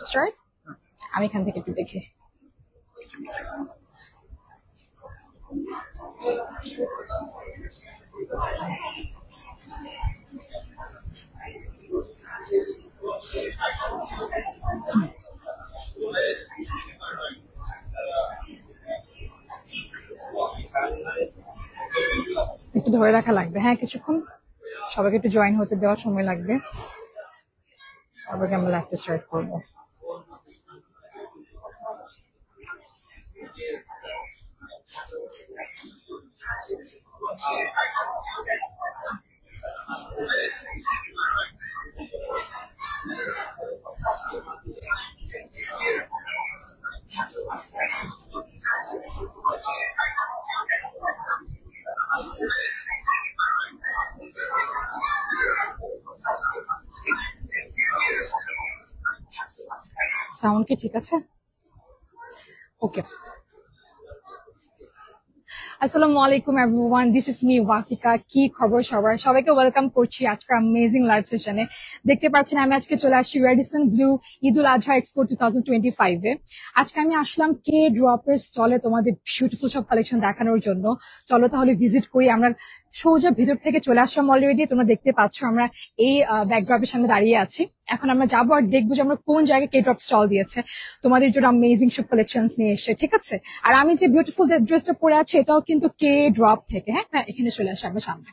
Start. আমি এখান থেকে একটু দেখি। একটু ধরে রাখা লাগবে, হ্যাঁ কিছুক্ষণ সবাইকে একটু জয়েন হতে দেওয়ার সময় লাগবে, তারপরে আমরা লাইভটা স্টার্ট করবো। সাউন্ড কি ঠিক আছে? ওকে। আসসালামু আলাইকুম everyone, this is me Wafika. কি খবর সবার? সবাইকে ওয়েলকাম করছি আজকে অ্যামেজিং লাইভ সেশনে। দেখতে পাচ্ছেন আমি আজকে চলে আসছি রেডিসন ব্লু ঈদুল আজহা এক্সপো 2025 এ। আজকে আমি আসলাম কে ড্রপের স্টলে তোমাদের বিউটিফুল সব কালেকশন দেখানোর জন্য। চলো তাহলে ভিজিট করি। আমরা সোজা ভিতর থেকে চলে আসলাম অলরেডি, তোমরা দেখতে পাচ্ছ আমরা এই ব্যাকড্রপের সামনে দাঁড়িয়ে আছি। এখন আমরা যাবো আর দেখবো যে আমরা কোন জায়গায় কে ড্রপ স্টল দিয়েছে, তোমাদের জন্য অ্যামেজিং সব কালেকশনস নিয়ে এসে, ঠিক আছে? আর আমি যে বিউটিফুল ড্রেসটা পরে আছি এটাও কিন্তু কে ড্রপ থেকে। হ্যাঁ হ্যাঁ, এখানে চলে আসে আমার সামনে,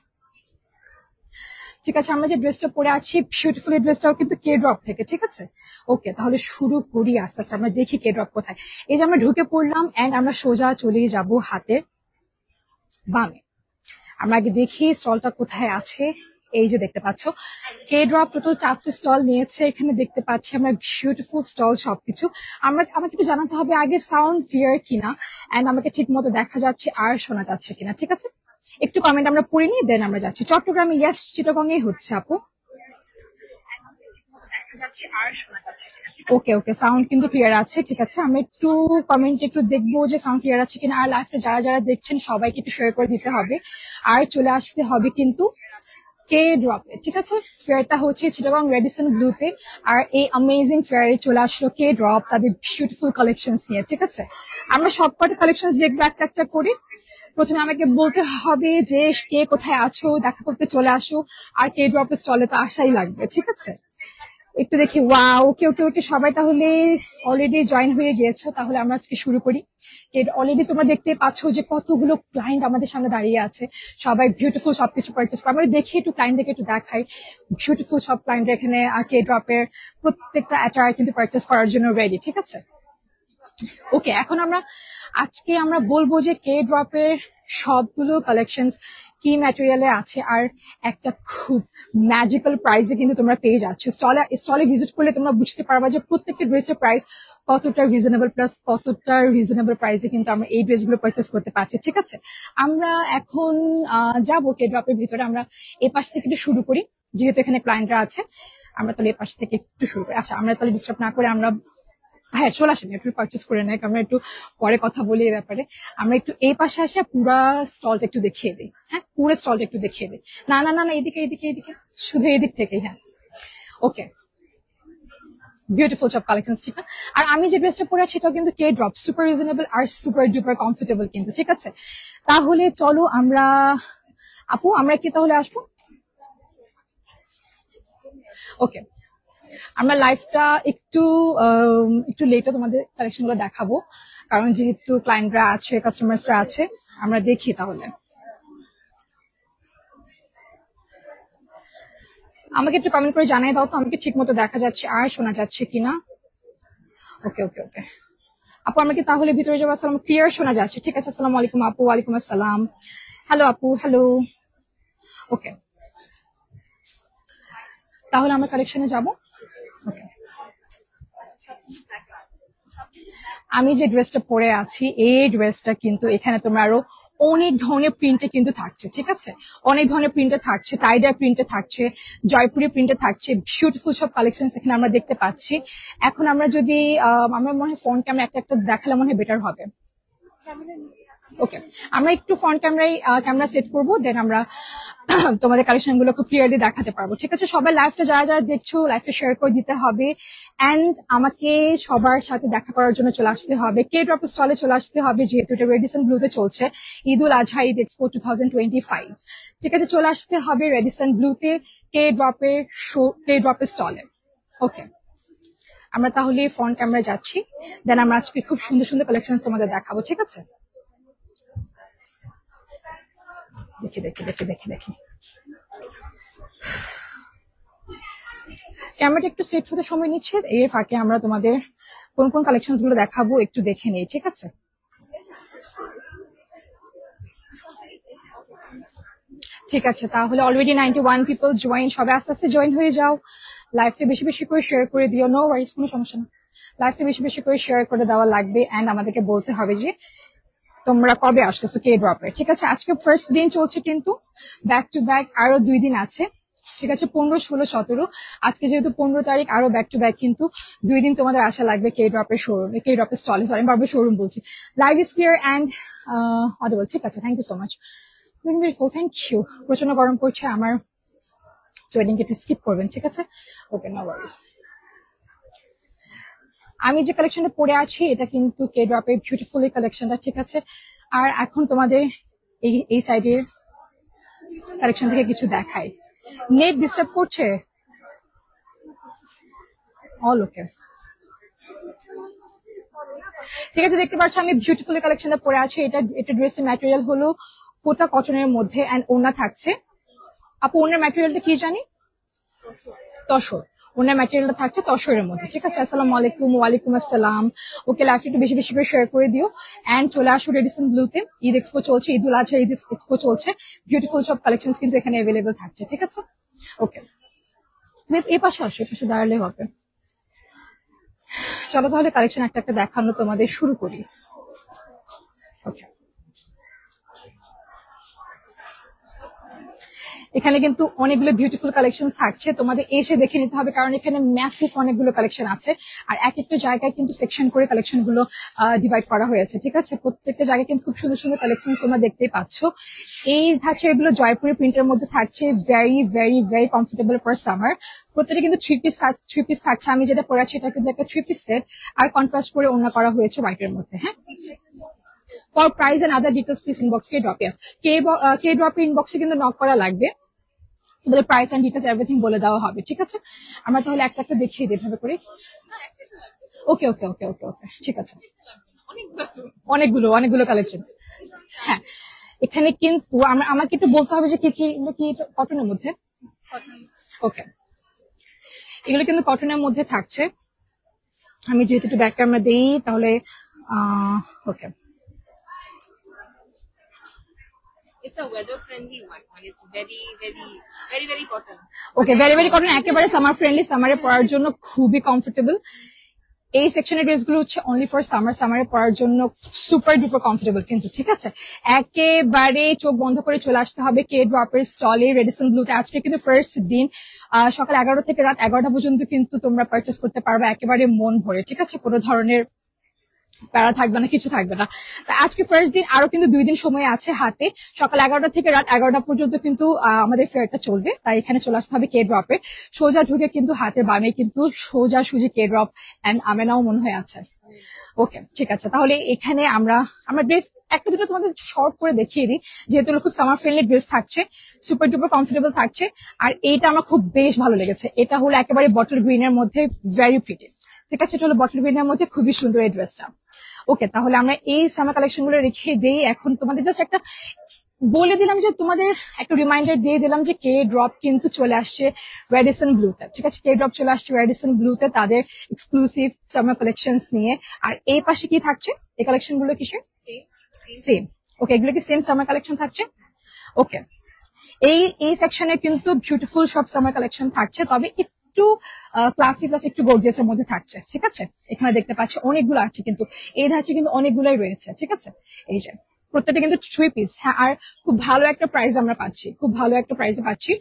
ঠিক আছে? আমরা যে ড্রেসটা পরে আছি বিউটিফুল, এই ড্রেসটাও কিন্তু কে ড্রপ থেকে, ঠিক আছে? ওকে, তাহলে শুরু করি আস্তে আস্তে। আমরা দেখি কে ড্রপ কোথায়। এই যে আমরা ঢুকে পড়লাম এন্ড আমরা সোজা চলে যাব হাতের বামে। আমরা আগে দেখি স্টলটা কোথায় আছে। এই যে দেখতে পাচ্ছ কে ড্রপ টোটাল 4টি স্টল নিয়েছে। এখানে দেখতে পাচ্ছি আমরা বিউটিফুল স্টল সবকিছু। আমাকে একটু জানাতে হবে আগে সাউন্ড ক্লিয়ার কিনা এন্ড আমাকে ঠিক মতো দেখা যাচ্ছে আর শোনা যাচ্ছে কিনা, ঠিক আছে? একটু কমেন্ট আমরা পড়ে নিই, দেন আমরা যাচ্ছি। চট্টগ্রামে ইয়েস, চিটাগংয়ে হচ্ছে আপু। ওকে ওকে, সাউন্ড কিন্তু ক্লিয়ার আছে, ঠিক আছে? আমরা একটু কমেন্ট একটু দেখবো যে সাউন্ড ক্লিয়ার আছে কিনা। আর লাইভটা যারা যারা দেখছেন সবাইকে একটু শেয়ার করে দিতে হবে আর চলে আসতে হবে কিন্তু কে ড্রপে, ঠিক আছে? ফেয়ারটা হচ্ছে চিটাগং রেডিসন ব্লুতে। আর এই অ্যামেজিং ফেয়ারে চলে আসলো কে ড্রপ তাদের বিউটিফুল কালেকশনস নিয়ে, ঠিক আছে? আমরা সবকটা কালেকশনস দেখবো একটা একটা করে। প্রথমে আমাকে বলতে হবে যে কে কোথায় আছো, দেখা করতে চলে আসো। আর কে ড্রপের স্টলে তো আসাই লাগবে, ঠিক আছে? একটু দেখি। ওয়াও, ওকে ওকে ওকে, সবাই তাহলে অলরেডি জয়েন হয়ে গিয়েছো। তাহলে আমরা আজকে শুরু করি। অলরেডি তোমরা দেখতে পাচ্ছ যে কতগুলো ক্লায়েন্ট আমাদের সামনে দাঁড়িয়ে আছে, সবাই বিউটিফুল সবকিছু পারচেস করে। আমরা দেখি একটু ক্লায়েন্টদেরকে একটু দেখাই। বিউটিফুল সব ক্লায়েন্ট এখানে কে ড্রপের প্রত্যেকটা অ্যাটায়ার কিন্তু পারচেস করার জন্য রেডি, ঠিক আছে? ওকে, এখন আজকে আমরা বলবো যে কে ড্রপের সবগুলো কালেকশন কি ম্যাটেরিয়ালে আছে আর একটা খুব ম্যাজিক্যাল প্রাইসে কিন্তু তোমরা পেয়ে যাচ্ছ। স্টলে ভিজিট করলে তোমরা বুঝতে পারবা যে প্রত্যেকটা ড্রেসের প্রাইস কতটা রিজনেবল, প্লাস কতটা রিজনেবল প্রাইসে কিন্তু আমরা এই ড্রেসগুলো পারচেস করতে পারছি, ঠিক আছে? আমরা এখন যাবো কে ড্রপের ভিতরে। আমরা এ পাশ থেকে একটু শুরু করি, যেহেতু এখানে ক্লায়েন্টরা আছে। আমরা তাহলে এ পাশ থেকে একটু শুরু করি। আচ্ছা, আমরা তাহলে ডিস্টার্ব না করে আমরা, হ্যাঁ চলে আসেন, একটু পারচেস করে নেয়। আমরা একটু পরে কথা বলি এই ব্যাপারে। আমরা একটু এই পাশে আসে পুরা স্টলটা একটু দেখিয়ে দিই। হ্যাঁ, পুরো স্টলটা একটু দেখিয়ে দিই। না না না না, এদিকে এদিকে এদিকে, শুধু এদিক থেকেই। হ্যাঁ ওকে, বিউটিফুল সব কালেকশন, ঠিক না? আর আমি যে ড্রেসটা পরে আছি এটাও কিন্তু কে ড্রপ, সুপার রিজনেবল আর সুপার ডুপার কমফোর্টেবল কিন্তু, ঠিক আছে? তাহলে চলো আমরা, আপু আমরা কি তাহলে আসবো? ওকে, আমরা লাইভটা একটু একটু লেটে তোমাদের কালেকশন গুলো দেখাবো, কারণ যেহেতু ক্লায়েন্টরা আছে, কাস্টমার্সরা আছে। আমরা দেখি তাহলে। আমাকে একটু কমেন্ট করে জানিয়ে দাও তো আমাকে ঠিক মতো দেখা যাচ্ছে আর শোনা যাচ্ছে কিনা। ওকে ওকে ওকে, আপু আমরা কি তাহলে ভিতরে যাবো? আসসালাম, ক্লিয়ার শোনা যাচ্ছে, ঠিক আছে? আসসালামু আলাইকুম আপু। ওয়ালাইকুম আসসালাম। হ্যালো আপু, হ্যালো। ওকে, তাহলে আমরা কালেকশনে যাব। ওকে, আমি যে ড্রেসটা পরে আছি এই ড্রেসটা কিন্তু এখানে তোমরা আরো অনেক ধরনের প্রিন্টে কিন্তু থাকছে, ঠিক আছে? অনেক ধরনের প্রিন্টে থাকছে, টাইডার প্রিন্টে থাকছে, জয়পুরি প্রিন্টে থাকছে, বিউটিফুল সব কালেকশন এখানে আমরা দেখতে পাচ্ছি। এখন আমরা যদি আমার মনে হয় ফোন ক্যামেরা একটা একটা দেখালে মনে হয় বেটার হবে। ওকে, আমরা একটু ফ্রন্ট ক্যামেরা সেট করবো, দেন আমরা তোমাদের কালেকশন গুলো খুব ক্লিয়ারলি দেখাতে পারবো। ঠিক আছে, সবাই লাইভটা যারা যারা দেখছো লাইভটা শেয়ার করে দিতে হবে, এন্ড আমাকে সবার সাথে দেখা করার জন্য চলে আসতে হবে, কে ড্রপ স্টলে চলে আসতে হবে, যেহেতু এটা রেডিসন ব্লুতে চলছে, ঈদুল আজহা ঈদ এক্সপো 2025। ঠিক আছে, চলে আসতে হবে রেডিসন ব্লুতে কে ড্রপের স্টলে। ওকে, আমরা তাহলে ফ্রন্ট ক্যামেরা যাচ্ছি, দেন আমরা আজকে খুব সুন্দর সুন্দর কালেকশন তোমাদের দেখাবো। ঠিক আছে, দেখি দেখি দেখি দেখি দেখি ক্যামেরাটা একটু সেট হতে সময় নিচ্ছে, এর ফাঁকে আমরা তোমাদের কোন কোন কালেকশন গুলো দেখাবো একটু দেখে নিই। ঠিক আছে, ঠিক আছে, তাহলে অলরেডি 91 পিপল জয়েন, সবাই আস্তে আস্তে জয়েন হয়ে যাও, লাইভটা বেশি বেশি করে শেয়ার করে দিও। নো ওয়ারিস, কোনো সমস্যা না, লাইভটা বেশি বেশি করে শেয়ার করে দেওয়া লাগবে, এন্ড আমাদেরকে বলতে হবে যে তোমরা কবে আসতেছো কে ড্রপে। ঠিক আছে, আজকে ফার্স্ট দিন চলছে, কিন্তু ব্যাক টু ব্যাক আরো 2 দিন আছে। ঠিক আছে, 15, 16, 17, আজকে যেহেতু 15 তারিখ, আরো ব্যাক টু ব্যাক কিন্তু 2 দিন তোমাদের আসা লাগবে কে ড্রপের শোরুমে, কে ড্রপের স্টলে। সরি, বারবার শোরুম বলছি। Live is clear and audible. ঠিক আছে, thank you so much, thank you. প্রচন্ড গরম পড়ছে, আমার সোয়েডিং একটু স্কিপ করবেন। ঠিক আছে, ওকে, নো ওয়ারিস। আমি যে কালেকশনটা পরে আছি এটা কিন্তু কে ড্রপের বিউটিফুলি কালেকশনটা। ঠিক আছে, আর এখন তোমাদের এই সাইডের কালেকশন থেকে কিছু দেখাই। নেট ডিস্টার্ব করছে? অল ওকে, ঠিক আছে, দেখতে পাচ্ছ আমি বিউটিফুলি কালেকশনটা পরে আছি। এটা ড্রেসের ম্যাটেরিয়াল হলো কোটা কটনের মধ্যে, এন্ড ওড়না থাকছে। আপু, ওড়নার ম্যাটেরিয়ালটা কি জানি? তসর। ওনার ম্যাটেরিয়ালটা থাকছে তসরের মধ্যে। ঠিক আছে, আসসালামু আলাইকুম। ওয়ালাইকুম আসসালাম। ওকে, লাইভটা একটু বেশি বেশি করে শেয়ার করে দিও, এন্ড চলে আসো রেডিসন ব্লুতে। ঈদ এক্সপো চলছে, ঈদুল আজহা ঈদ এক্সপো চলছে, বিউটিফুল সব কালেকশন কিন্তু এখানে অ্যাভেলেবল থাকছে। ঠিক আছে, ওকে, তুমি এই পাশে আসো, এই পাশে দাঁড়ালে হবে। চলো তাহলে কালেকশন একটা একটা দেখানো তোমাদের শুরু করি। ওকে, এখানে কিন্তু অনেকগুলো বিউটিফুল কালেকশন থাকছে, তোমাদের এসে দেখে নিতে হবে, কারণ এখানে ম্যাসিভ অনেকগুলো কালেকশন আছে, আর এক একটা জায়গায় কিন্তু সেকশন করে কালেকশন গুলো ডিভাইড করা হয়েছে। ঠিক আছে, প্রত্যেকটা জায়গায় কিন্তু খুব সুন্দর সুন্দর কালেকশন তোমরা দেখতেই পাচ্ছ। এই থাকছে এগুলো জয়পুরি প্রিন্টের মধ্যে থাকছে, very very very comfortable for summer. প্রত্যেকটা কিন্তু থ্রি পিস থাকছে। আমি যেটা পরে আছি এটা কিন্তু একটা 3 পিস সেট, আর কন্ট্রাস্ট করে ওড়না করা হয়েছে হোয়াইটের মধ্যে। হ্যাঁ, for price and other details please inbox কে ড্রপ। ইয়াস, কে ড্রপ ইনবক্সে কিন্তু নক করা লাগবে, তোমাদের প্রাইস এন্ড ডিটেলস এভরিথিং বলে দেওয়া হবে। ঠিক আছে, আমরা তাহলে একটা একটা দেখিয়ে দিই ভাবে করে। ওকে ওকে ওকে ওকে ওকে, ঠিক আছে, অনেকগুলো অনেকগুলো কালেকশন। হ্যাঁ, এখানে কিন্তু আমাকে একটু বলতে হবে যে কি কি কি কটনের মধ্যে। ওকে, এগুলো কিন্তু কটনের মধ্যে থাকছে। আমি যেহেতু একটু ব্যাক ক্যামেরা দিই তাহলে ওকে, It's a weather friendly one. It's very cotton. Okay, very very cotton, একেবারে সামার ফ্রেন্ডলি, সামারে পরার জন্য খুবই কমফোর্টেবল। এই সেকশনের ড্রেসগুলো হচ্ছে অনলি ফর সামারে পরার জন্য সুপার ডুপার কমফোর্টেবল কিন্তু। ঠিক আছে, একেবারে চোখ বন্ধ করে চলে আসতে হবে কে ড্রপের স্টলে রেডিসন ব্লুতে। আজকে কিন্তু ফার্স্ট দিন, সকাল 11 থেকে রাত 11টা পর্যন্ত কিন্তু তোমরা পারচেস করতে পারবে একেবারে মন ভরে। ঠিক আছে, কোনো ধরনের প্যারা থাকবে না, কিছু থাকবে না। আজকে ফার্স্ট দিন, আরো কিন্তু 2 দিন সময় আছে হাতে। সকাল 11টা থেকে রাত 11টা পর্যন্ত কিন্তু আমাদের ফেয়ারটা চলবে, তাই এখানে চলে আসতে হবে কে ড্রপে। সোজা ঢুকে কিন্তু হাতের বামে কিন্তু সোজা সুজি কে ড্রপ এন্ড আমেনাও মনে হয় আছে। ওকে, ঠিক আছে, তাহলে এখানে আমরা ড্রেস একটা দুটো তোমাদের শর্ট করে দেখিয়ে দিই, যেহেতু খুব সামার ফ্রেন্ডলি ড্রেস থাকছে, সুপার ডুপার কমফোর্টেবল থাকছে। আর এইটা আমার খুব বেশ ভালো লেগেছে, এটা হলো একেবারে বটল গ্রিনের মধ্যে, ভেরি প্রিটি। ঠিক আছে, এটা হলো বটল গ্রিনের মধ্যে, খুবই সুন্দর এই ড্রেসটা। ওকে, তাহলে আমরা এই সামার কালেকশন গুলো রেখে দেই। এখন তোমাদের জাস্ট একটা বলে দিলাম যে তোমাদের একটা রিমাইন্ডার দিয়ে দিলাম যে কে ড্রপ কিন্তু চলে আসছে রেডিসন ব্লুতে। ঠিক আছে, কে ড্রপ চলে আসছে রেডিসন ব্লুতে তাদের এক্সক্লুসিভ সামার কালেকশন নিয়ে। আর এই পাশে কি থাকছে, এই কালেকশন গুলো কিসের? সেম। ওকে, এগুলো কি সেম সামার কালেকশন থাকছে? ওকে, এই সেকশনে কিন্তু বিউটিফুল সব সামার কালেকশন থাকছে, তবে একটু ক্লাসিক প্লাস একটু গর্জিয়াস এর মধ্যে থাকছে। ঠিক আছে, এখানে দেখতে পাচ্ছি অনেকগুলো আছে, কিন্তু এই ধাঁচে কিন্তু অনেকগুলোই রয়েছে। ঠিক আছে, এই যে প্রত্যেকটা কিন্তু 3 পিস। হ্যাঁ, আর খুব ভালো একটা প্রাইস আমরা পাচ্ছি, খুব ভালো একটা প্রাইসে পাচ্ছি।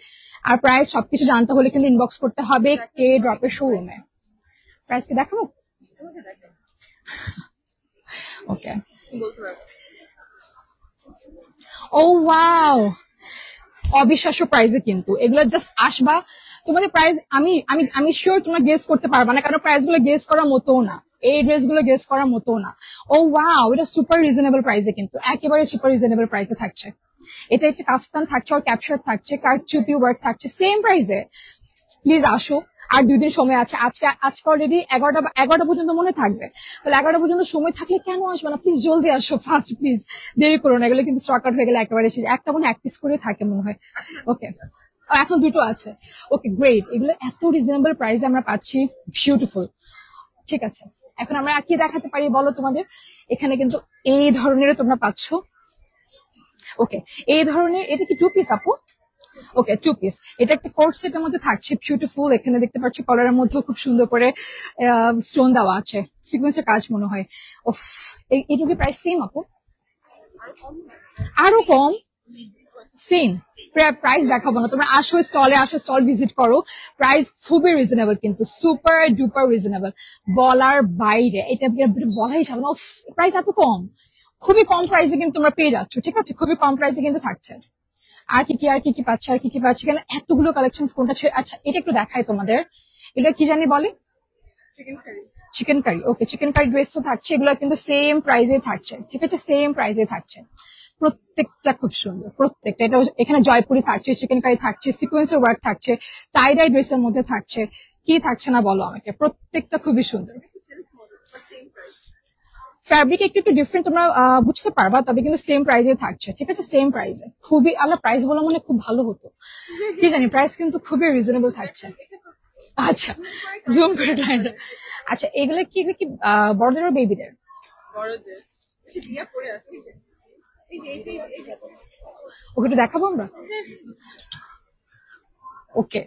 আর প্রাইস সবকিছু জানতে হলে কিন্তু ইনবক্স করতে হবে কে ড্রপের শোরুমে। প্রাইস কি দেখাবো? ওকে, ও ওয়াও, অবিশ্বাস্য প্রাইসে কিন্তু এগুলো জাস্ট আসবা, তোমাদের প্রাইস আমি আমি আমি শিওর তোমরা গেস করতে পারবা না, কারণ প্রাইস গুলো গেস করার মতো না, এই ড্রেস গুলো গেস করার মতো না। ও ওয়াও, এটা সুপার রিজনেবল প্রাইসে, কিন্তু একেবারে সুপার রিজনেবল প্রাইসে থাকছে। এটা একটা কাফতান থাকছে, আর ক্যাপচার থাকছে, কারচুপি ওয়ার্ক থাকছে সেম প্রাইসে। প্লিজ আসো, আর 2 দিন সময় আছে। আজকে আজকে অলরেডি 11টা পর্যন্ত মনে থাকবে, তাহলে 11টা পর্যন্ত সময় থাকলে কেন আসবে না? প্লিজ জলদি আসো, ফার্স্ট প্লিজ, দেরি করো না, এগুলো কিন্তু স্টক আউট হয়ে গেলে একেবারে শেষ। একটা মনে এক পিস করে থাকে মনে হয়। ওকে, এখন 2টো আছে। ওকে গ্রেট, এগুলো এত রিজনেবল প্রাইসে আমরা পাচ্ছি, বিউটিফুল। ঠিক আছে, এখন আমরা আর কি দেখাতে পারি বলো তোমাদের? এখানে কিন্তু এই ধরনের তোমরা পাচ্ছ। ওকে, এই ধরনের, এটা কি 2 পিস আপু? ওকে, 2 পিস। এটা একটা কোট সেটের মধ্যে থাকছে, বিউটিফুল। এখানে দেখতে পাচ্ছ কলারের মধ্যেও খুব সুন্দর করে স্টোন দেওয়া আছে, সিকোয়েন্সের কাজ মনে হয়। ওফ, এইটুকু প্রাইস সেম আপু? আরো কম? সেম প্রাইস দেখাবো না, তোমরা আসো স্টলে, আসো স্টল ভিজিট করো। প্রাইস খুবই রিজনেবল, কিন্তু সুপার ডুপার রিজনেবল, বলার বাইরে। এটা বলাই যাবে না, প্রাইস এত কম, খুবই কম প্রাইসে কিন্তু তোমরা পেয়ে যাচ্ছ। ঠিক আছে, খুবই কম প্রাইসে কিন্তু থাকছে। আর কি কি পাচ্ছে, আর কি পাচ্ছে, কেন এতগুলো কালেকশন কোনটা? আচ্ছা, এটা একটু দেখাই তোমাদের। এটা কি জানি বলে? Chicken curry. Okay, chicken curry dress তো থাকছে, এগুলো কিন্তু সেম প্রাইসে থাকছে। ঠিক আছে, সেম প্রাইসে থাকছে, প্রত্যেকটা খুব সুন্দর, প্রত্যেকটা। এটা এখানে জয়পুরি থাকছে, চিকেন কারি থাকছে, সিকোয়েন্সের ওয়ার্ক থাকছে, টাই ডাই ড্রেসের মধ্যে থাকছে। কি থাকছে না বলো আমাকে? প্রত্যেকটা খুবই সুন্দর। ফ্যাব্রিক একটু একটু ডিফারেন্ট, তোমরা বুঝতে পারবা, তবে কিন্তু সেম প্রাইসে থাকছে। ঠিক আছে, সেম প্রাইসে। খুবই আল্লাহ, প্রাইস বলো মানে খুব ভালো হতো, কি জানি, প্রাইস কিন্তু খুবই রিজনেবল থাকছে। আচ্ছা, জুম করে লাইন। আচ্ছা, এগুলো কি বড়দের আর বেবিদের? ওকে, একটু দেখাবো আমরা। ওকে,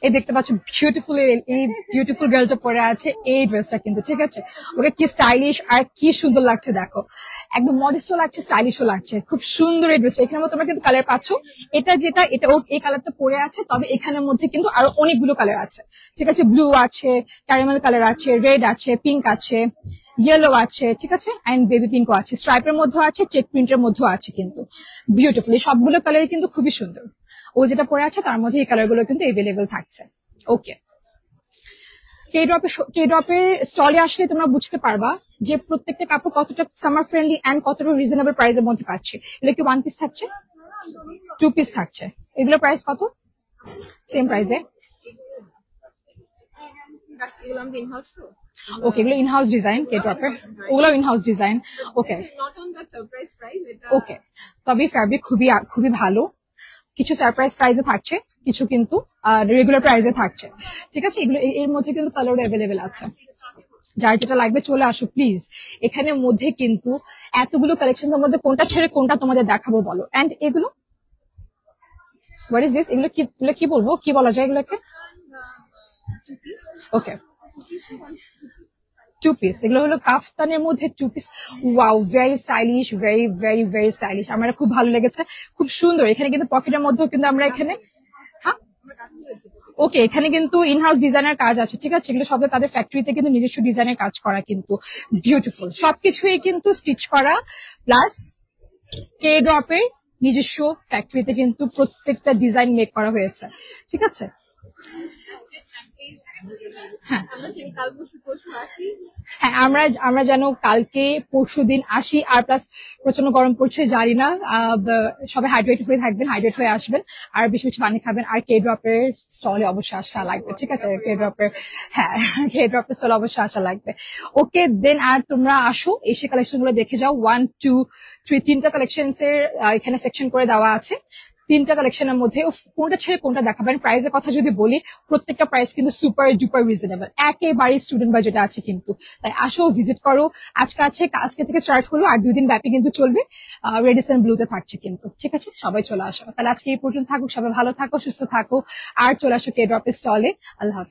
এই দেখতে পাচ্ছ বিউটিফুল, এই বিউটিফুল গার্লটা পরে আছে এই ড্রেসটা কিন্তু। ঠিক আছে, ওকে কি স্টাইলিশ আর কি সুন্দর লাগছে দেখো, একদম মডেস্টও লাগছে, স্টাইলিশও লাগছে, খুব সুন্দর এই ড্রেসটা। এখানে তোমরা কিন্তু কালার পাচ্ছ, এটা যেটা, এটা ও এই কালারটা পরে আছে, তবে এখানের মধ্যে কিন্তু আরো অনেকগুলো কালার আছে। ঠিক আছে, ব্লু আছে, ক্যারামেল কালার আছে, রেড আছে, পিঙ্ক আছে, ইয়েলো আছে। ঠিক আছে, এন্ড বেবি পিঙ্কও আছে, স্ট্রাইপের মধ্যেও আছে, চেক প্রিন্টের মধ্যেও আছে কিন্তু। বিউটিফুল, এই সবগুলো কালারই কিন্তু খুবই সুন্দর। ও যেটা পরে আছে তার মধ্যে এই কালার গুলো কিন্তু এভেলেবেল থাকছে। ওকে, কে ড্রপের স্টলে আসলে তোমরা বুঝতে পারবা যে প্রত্যেকটা কাপড় কতটা সামার ফ্রেন্ডলি এন্ড কতটা রিজনেবল প্রাইসের মধ্যে পাচ্ছে। এগুলো কি 1 পিস থাকছে, 2 পিস থাকছে? এগুলো প্রাইস কত? সেম প্রাইসে। ওকে, এগুলো ইনহাউস ডিজাইন কে ড্রপের, ওগুলো ইনহাউস ডিজাইন। ওকে ওকে, তবে ফ্যাব্রিক খুবই খুবই ভালো। কিছু সারপ্রাইজ প্রাইজে থাকছে, কিছু কিন্তু রেগুলার প্রাইজে থাকছে। ঠিক আছে, এগুলো এর মধ্যে কিন্তু কালার অ্যাভেলেবেল আছে। যার যেটা লাগবে চলে আসো প্লিজ। এখানের মধ্যে কিন্তু এতগুলো কালেকশনের মধ্যে কোনটা ছেড়ে কোনটা তোমাদের দেখাবো বলো? এন্ড এগুলো হোয়াট ইজ দিস? এগুলো কি বলবো, কি বলা যায় এগুলোকে? ওকে, 2 পিস। এগুলো হলো কাফতানের মধ্যে 2 piece. Wow, very stylish, very very very stylish, আমার খুব ভালো লেগেছে, খুব সুন্দর। এখানে কিন্তু পকেটের মধ্যেও কিন্তু আমরা এখানে, হ্যাঁ ওকে, এখানে কিন্তু ইনহাউস ডিজাইনের কাজ আছে। ঠিক আছে, এগুলো সব তাদের ফ্যাক্টরিতে কিন্তু নিজস্ব ডিজাইনের কাজ করা, কিন্তু বিউটিফুল সবকিছুই কিন্তু স্টিচ করা, প্লাস কে ড্রপের নিজস্ব ফ্যাক্টরিতে কিন্তু প্রত্যেকটা ডিজাইন মেক করা হয়েছে। ঠিক আছে, হ্যাঁ হ্যাঁ, আমরা যেন কালকে পরশু দিন আসি। আর প্লাস প্রচন্ড গরম পড়ছে, জানি না, সবাই হাইড্রেট হয়ে থাকবেন, হাইড্রেট হয়ে আসবেন, আর বেশি বেশি পানি খাবেন। আর কে ড্রপের স্টলে অবশ্যই আসা লাগবে। ঠিক আছে, কে ড্রপের, হ্যাঁ, কে ড্রপের স্টলে অবশ্যই আসা লাগবে। ওকে দেন, আর তোমরা আসো, এসে কালেকশন গুলো দেখে যাও। 1 2 3 3টা কালেকশন এর এখানে সেকশন করে দেওয়া আছে। 3টা কালেকশনের মধ্যে কোনটা ছেড়ে কোনটা দেখাবেন। প্রাইসের কথা যদি বলি, প্রত্যেকটা প্রাইস কিন্তু সুপার ডুপার রিজনেবল, একেবারে স্টুডেন্ট বাজেট আছে কিন্তু। তাই আসো, ভিজিট করো। আজকে থেকে স্টার্ট হলো, আর 2 দিন ব্যাপী কিন্তু চলবে। রেডিসন ব্লুতে থাকছে কিন্তু। ঠিক আছে, সবাই চলে আসো। তাহলে আজকে এই পর্যন্ত থাকুক, সবাই ভালো থাকো, সুস্থ থাকো, আর চলে আসো কে ড্রপের স্টলে। আল্লাহ হাফিজ।